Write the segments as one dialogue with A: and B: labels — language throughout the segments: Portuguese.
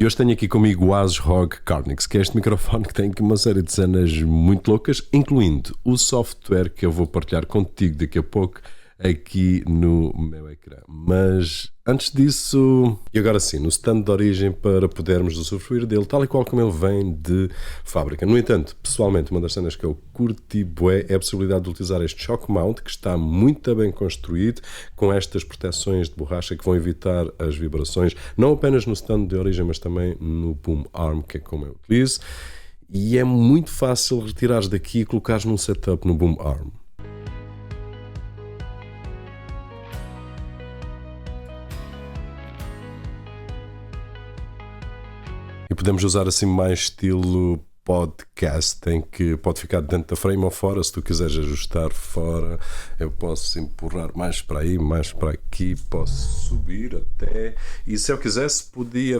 A: E hoje tenho aqui comigo o ASRock Carnix, que é este microfone que tem aqui uma série de cenas muito loucas, incluindo o software que eu vou partilhar contigo daqui a pouco aqui no meu ecrã. Mas antes disso, e agora sim, no stand de origem para podermos usufruir dele, tal e qual como ele vem de fábrica. No entanto, pessoalmente, uma das cenas que eu curti bué é a possibilidade de utilizar este shock mount, que está muito bem construído, com estas proteções de borracha que vão evitar as vibrações, não apenas no stand de origem, mas também no boom arm, que é como eu utilizo. E é muito fácil retirares daqui e colocares num setup no boom arm. E podemos usar assim mais estilo podcast, em que pode ficar dentro da frame ou fora. Se tu quiseres ajustar fora, eu posso empurrar mais para aí, mais para aqui, posso subir até. E se eu quisesse,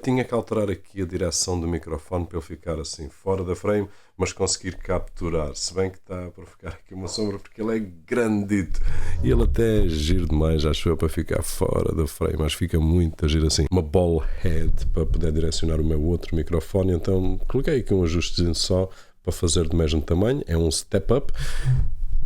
A: tinha que alterar aqui a direção do microfone para ele ficar assim fora da frame, mas conseguir capturar. Se bem que está para ficar aqui uma sombra, porque ele é grandito e ele até é giro demais, acho eu, para ficar fora da frame. Mas fica muito a giro assim. Uma ball head para poder direcionar o meu outro microfone. Então coloquei aqui um ajustezinho só para fazer do mesmo tamanho. É um step up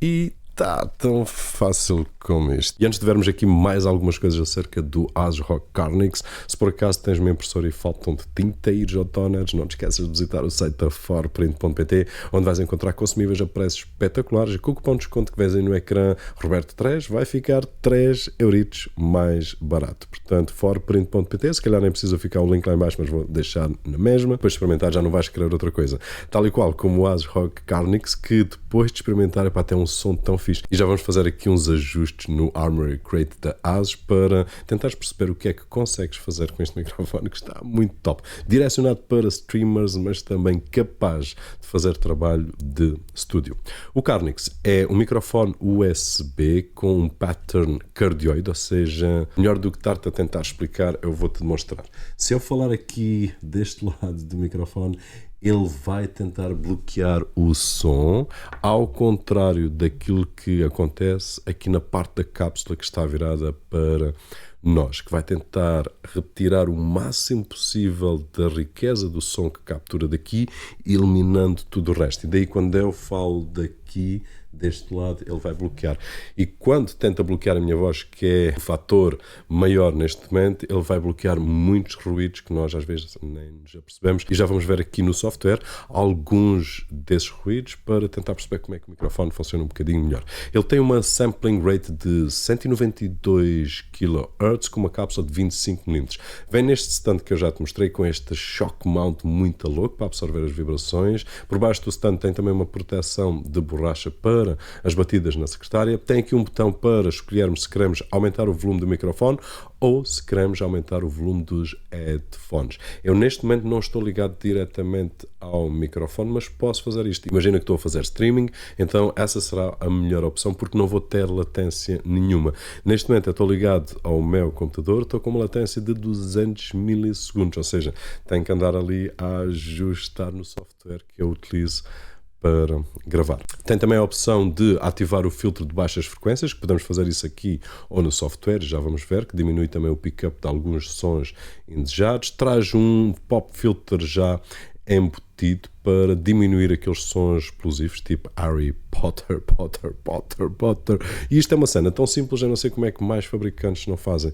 A: e está tão fácil como isto. E antes de vermos aqui mais algumas coisas acerca do ASRock Carnix, se por acaso tens uma impressora e faltam-te tinta e ao toners, não te esqueças de visitar o site da forprint.pt, onde vais encontrar consumíveis a preços espetaculares e com o cupom de desconto que vês aí no ecrã, Roberto3, vai ficar 3 euritos mais barato. Portanto, forprint.pt, se calhar nem precisa ficar o link lá em baixo, mas vou deixar na mesma. Depois de experimentar já não vais querer outra coisa. Tal e qual como o ASRock Carnix, que depois de experimentar, tem um som tão fixe. E já vamos fazer aqui uns ajustes no Armoury Crate da ASUS para tentares perceber o que é que consegues fazer com este microfone, que está muito top. Direcionado para streamers, mas também capaz de fazer trabalho de estúdio. O Carnix é um microfone USB com um pattern cardioide, ou seja, melhor do que estar-te a tentar explicar, eu vou-te demonstrar. Se eu falar aqui deste lado do microfone, ele vai tentar bloquear o som, ao contrário daquilo que acontece aqui na parte da cápsula que está virada para nós, que vai tentar retirar o máximo possível da riqueza do som que captura daqui, eliminando tudo o resto. E daí quando eu falo daqui, deste lado, ele vai bloquear. E quando tenta bloquear a minha voz, que é o fator maior neste momento, ele vai bloquear muitos ruídos que nós às vezes nem nos apercebemos. E já vamos ver aqui no software alguns desses ruídos para tentar perceber como é que o microfone funciona um bocadinho melhor. Ele tem uma sampling rate de 192 kHz com uma cápsula de 25 mm. Vem neste stand que eu já te mostrei com este shock mount muito louco para absorver as vibrações. Por baixo do stand tem também uma proteção de borracha para as batidas na secretária. Tem aqui um botão para escolhermos se queremos aumentar o volume do microfone ou se queremos aumentar o volume dos headphones. Eu neste momento não estou ligado diretamente ao microfone, mas posso fazer isto. Imagina que estou a fazer streaming, então essa será a melhor opção porque não vou ter latência nenhuma. Neste momento eu estou ligado ao meu computador, estou com uma latência de 200 milissegundos, ou seja, tenho que andar ali a ajustar no software que eu utilizo para gravar. Tem também a opção de ativar o filtro de baixas frequências, que podemos fazer isso aqui ou no software, já vamos ver, que diminui também o pick-up de alguns sons indesejados. Traz um pop filter já embutido para diminuir aqueles sons explosivos, tipo Harry Potter, Potter. E isto é uma cena tão simples, eu não sei como é que mais fabricantes não fazem.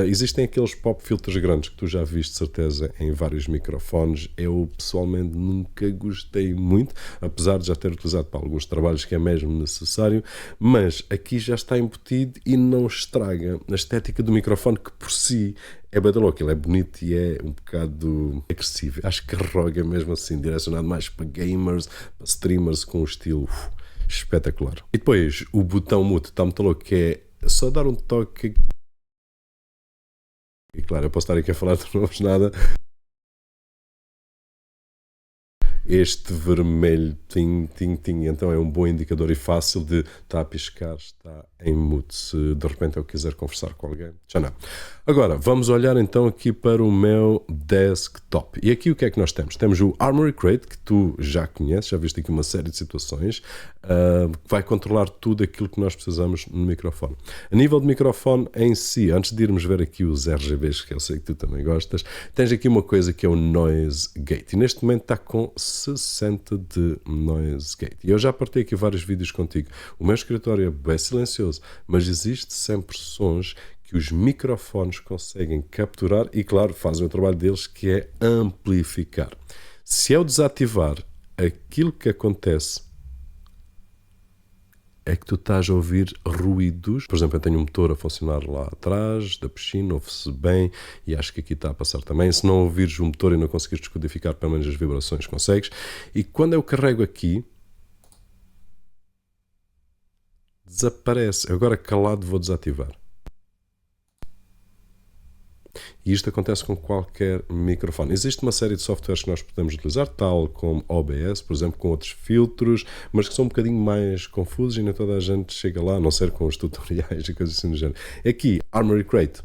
A: Existem aqueles pop filters grandes que tu já viste, de certeza, em vários microfones. Eu, pessoalmente, nunca gostei muito, apesar de já ter utilizado para alguns trabalhos que é mesmo necessário, mas aqui já está embutido e não estraga a estética do microfone, que por si é bem louco. Ele é bonito e é um bocado agressivo. Acho que roga mesmo assim, direcionado mais para gamers, para streamers, com um estilo espetacular. E depois o botão mute está muito louco, que é só dar um toque. E claro, eu posso estar aqui a falar de novo nada. este vermelho, tim, tim, tim, então é um bom indicador e fácil de estar a piscar, está em mute. Se de repente eu quiser conversar com alguém, já não. Agora, vamos olhar então aqui para o meu desktop. E aqui o que é que nós temos? Temos o Armoury Crate, que tu já conheces, já viste aqui uma série de situações, que vai controlar tudo aquilo que nós precisamos no microfone. A nível de microfone em si, antes de irmos ver aqui os RGBs, que eu sei que tu também gostas, tens aqui uma coisa que é o Noise Gate. E neste momento está com 60 de Noise Gate. E eu já partilhei aqui vários vídeos contigo. O meu escritório é bem silencioso, mas existe sempre sons que os microfones conseguem capturar e, claro, fazem o trabalho deles, que é amplificar. Se eu desativar, aquilo que acontece é que tu estás a ouvir ruídos. Por exemplo, eu tenho um motor a funcionar lá atrás da piscina, ouve-se bem, e acho que aqui está a passar também. Se não ouvires o motor e não conseguires descodificar pelo menos as vibrações, consegues. E quando eu carrego aqui, desaparece. Agora calado vou desativar. E isto acontece com qualquer microfone. Existe uma série de softwares que nós podemos utilizar, tal como OBS, por exemplo, com outros filtros, mas que são um bocadinho mais confusos e nem toda a gente chega lá, a não ser com os tutoriais e coisas assim do género. Aqui, Armoury Crate.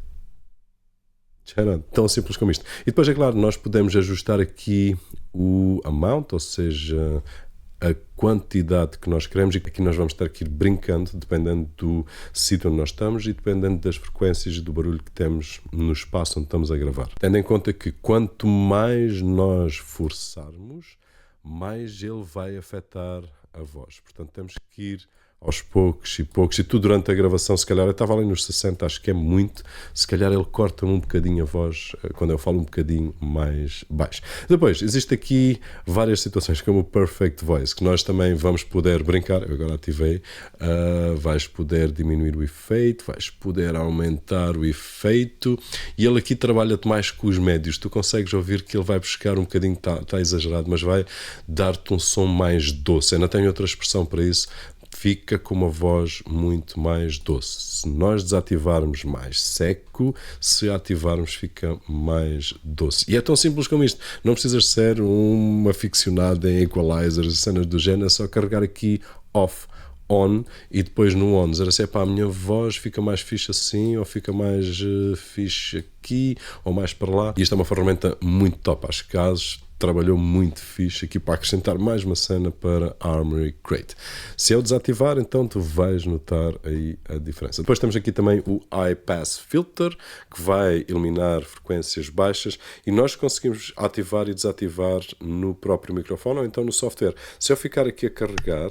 A: Tão simples como isto. E depois, é claro, nós podemos ajustar aqui o amount, ou seja, a quantidade que nós queremos, e aqui nós vamos estar aqui brincando, dependendo do sítio onde nós estamos e dependendo das frequências e do barulho que temos no espaço onde estamos a gravar. Tendo em conta que quanto mais nós forçarmos, mais ele vai afetar a voz. Portanto, temos que ir aos poucos, e tu durante a gravação, se calhar, eu estava ali nos 60, acho que é muito, se calhar ele corta-me um bocadinho a voz quando eu falo um bocadinho mais baixo. Depois, existe aqui várias situações, como o Perfect Voice, que nós também vamos poder brincar, eu agora ativei, vais poder diminuir o efeito, vais poder aumentar o efeito, e ele aqui trabalha-te mais com os médios, tu consegues ouvir que ele vai buscar um bocadinho, está exagerado, mas vai dar-te um som mais doce. Eu não tenho outra expressão para isso, fica com uma voz muito mais doce. Se nós desativarmos, mais seco; se ativarmos, fica mais doce. E é tão simples como isto. Não precisas ser uma aficionada em equalizers, cenas do género, é só carregar aqui off, on, e depois no on dizer assim: a minha voz fica mais fixe assim, ou fica mais fixe aqui, ou mais para lá. E isto é uma ferramenta muito top, acho que trabalhou muito fixe aqui para acrescentar mais uma cena para Armoury Crate. Se eu desativar, então tu vais notar aí a diferença. Depois temos aqui também o High Pass Filter, que vai eliminar frequências baixas, e nós conseguimos ativar e desativar no próprio microfone ou então no software. Se eu ficar aqui a carregar,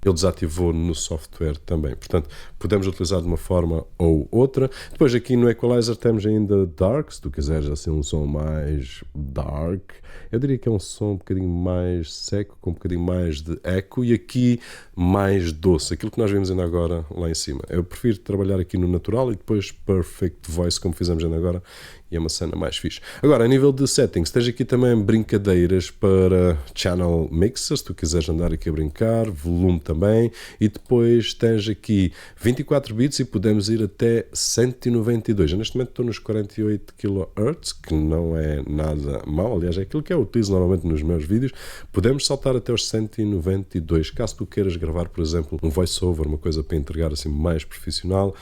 A: ele desativou no software também. Portanto, podemos utilizar de uma forma ou outra. Depois aqui no Equalizer temos ainda Dark, se tu quiseres assim um som mais dark. Eu diria que é um som um bocadinho mais seco, com um bocadinho mais de eco, e aqui mais doce, aquilo que nós vimos ainda agora lá em cima. Eu prefiro trabalhar aqui no natural e depois Perfect Voice, como fizemos ainda agora, e é uma cena mais fixe. Agora, a nível de settings, tens aqui também brincadeiras para Channel Mixer, se tu quiseres andar aqui a brincar, volume também, e depois tens aqui 24 bits e podemos ir até 192. Eu neste momento estou nos 48 kHz, que não é nada mau, aliás é aquilo que eu utilizo normalmente nos meus vídeos. Podemos saltar até os 192, caso tu queiras gravar, por exemplo, um voice-over, uma coisa para entregar assim mais profissional.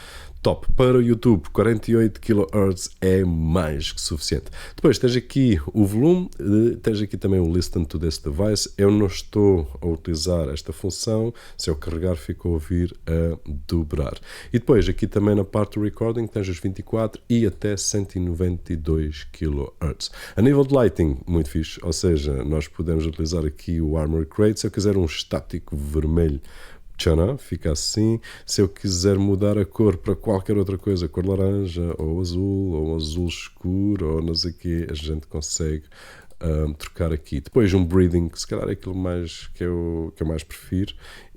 A: Top. Para o YouTube, 48 kHz é mais que suficiente. Depois tens aqui o volume, tens aqui também o Listen to this device. Eu não estou a utilizar esta função, se eu carregar fico a ouvir a dobrar. E depois aqui também na parte do recording tens os 24 e até 192 kHz. A nível de lighting, muito fixe, ou seja, nós podemos utilizar aqui o Armoury Crate. Se eu quiser um estático vermelho, fica assim. Se eu quiser mudar a cor para qualquer outra coisa, cor laranja ou azul escuro ou não sei o que, a gente consegue trocar aqui. Depois um breathing, que se calhar é aquilo mais que eu mais prefiro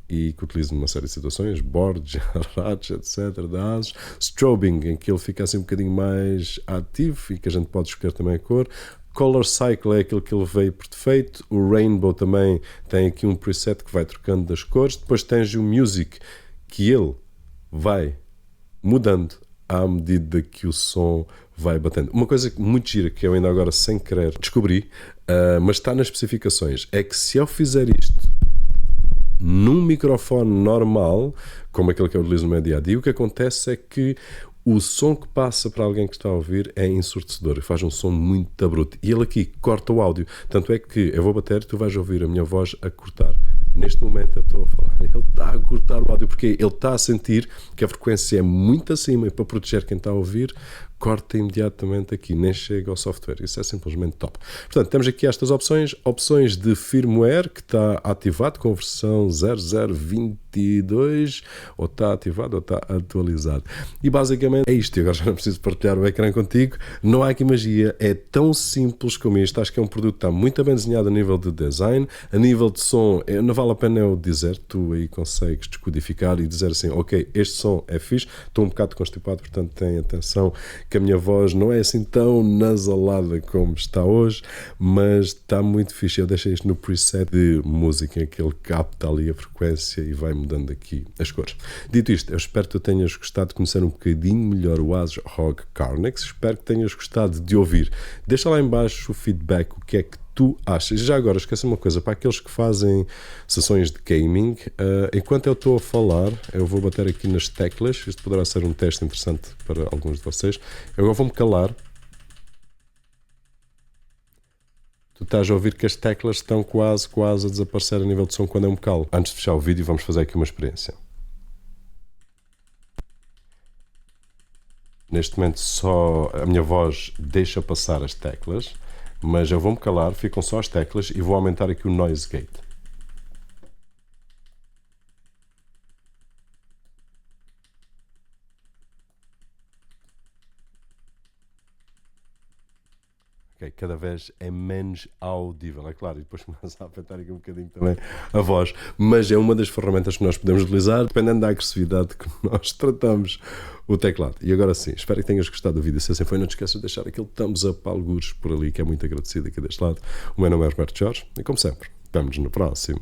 A: e que utilizo numa série de situações, boards, ratos, etc, das strobing, em que ele fica assim um bocadinho mais ativo e que a gente pode escolher também a cor. Color Cycle é aquilo que ele veio por defeito. O Rainbow também tem aqui um preset que vai trocando das cores. Depois tens o Music, que ele vai mudando à medida que o som vai batendo. Uma coisa muito gira que eu ainda agora sem querer descobri, mas está nas especificações, é que se eu fizer isto num microfone normal, como aquele que eu utilizo no meu dia a dia, o que acontece é que o som que passa para alguém que está a ouvir é ensurdecedor, faz um som muito abrupto. E ele aqui corta o áudio. Tanto é que eu vou bater e tu vais ouvir a minha voz a cortar. Neste momento eu estou a falar, ele está a cortar o áudio porque ele está a sentir que a frequência é muito acima e para proteger quem está a ouvir, corta imediatamente aqui, nem chega ao software. Isso é simplesmente top. Portanto, temos aqui estas opções de firmware que está ativado com a versão 0022, ou está ativado ou está atualizado. E basicamente é isto. Agora já não preciso partilhar o ecrã contigo. Não há aqui magia. É tão simples como isto. Acho que é um produto que está muito bem desenhado a nível de design, a nível de som. Não vale a pena eu dizer, tu aí consegues descodificar e dizer assim, ok, este som é fixe, estou um bocado constipado, portanto tem atenção que a minha voz não é assim tão nasalada como está hoje, mas está muito fixe. Eu deixei isto no preset de música, em que ele capta ali a frequência e vai mudando aqui as cores. Dito isto, eu espero que tu tenhas gostado de conhecer um bocadinho melhor o ASRock Carnex, espero que tenhas gostado de ouvir. Deixa lá em baixo o feedback, o que é que tu achas. Já agora, esquece uma coisa, para aqueles que fazem sessões de gaming, enquanto eu estou a falar, eu vou bater aqui nas teclas, isto poderá ser um teste interessante para alguns de vocês. Eu agora vou-me calar. Tu estás a ouvir que as teclas estão quase a desaparecer a nível de som quando eu me calo. Antes de fechar o vídeo, vamos fazer aqui uma experiência. Neste momento só a minha voz deixa passar as teclas, mas eu vou-me calar, ficam só as teclas e vou aumentar aqui o noise gate. Ok, cada vez é menos audível, é claro, e depois começa a afetar aqui um bocadinho também a voz, mas é uma das ferramentas que nós podemos utilizar, dependendo da agressividade que nós tratamos o teclado. E agora sim, espero que tenhas gostado do vídeo. Se assim foi, não te esqueças de deixar aquele thumbs up algures por ali, que é muito agradecido aqui deste lado. O meu nome é Roberto Jorge e, como sempre, vemo-nos no próximo.